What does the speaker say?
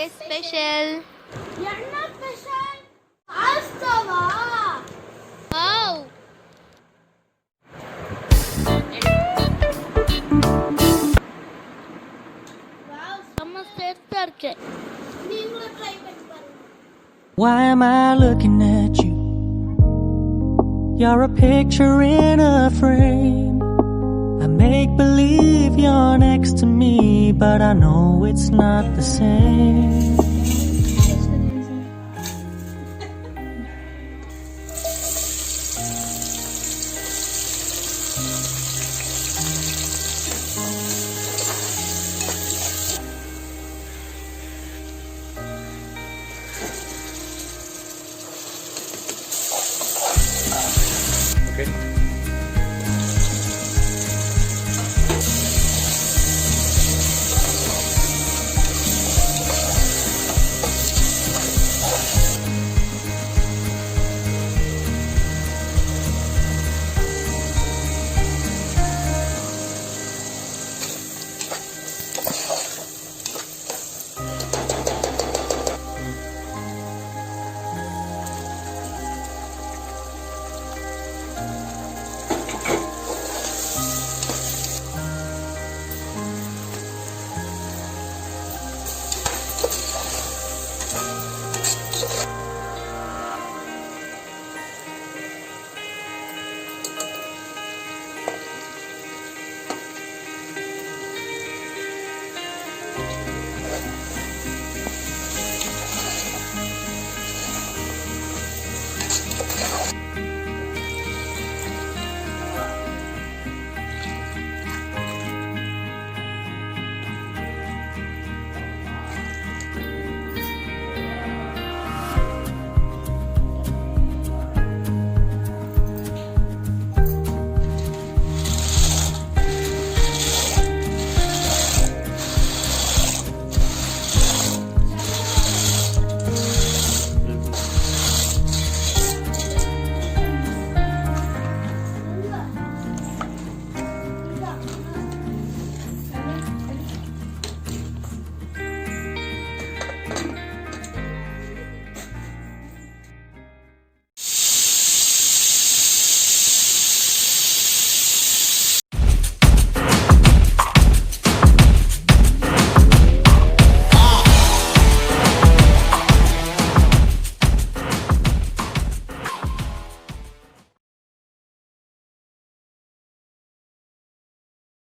Special. Yanna special. Astawa. Wow. Wow. Namaste. நீங்களும் try பண்ணி பாருங்க. Why am I looking at you? You're a picture in a frame. I make believe you're next to me, but I know it's not the same.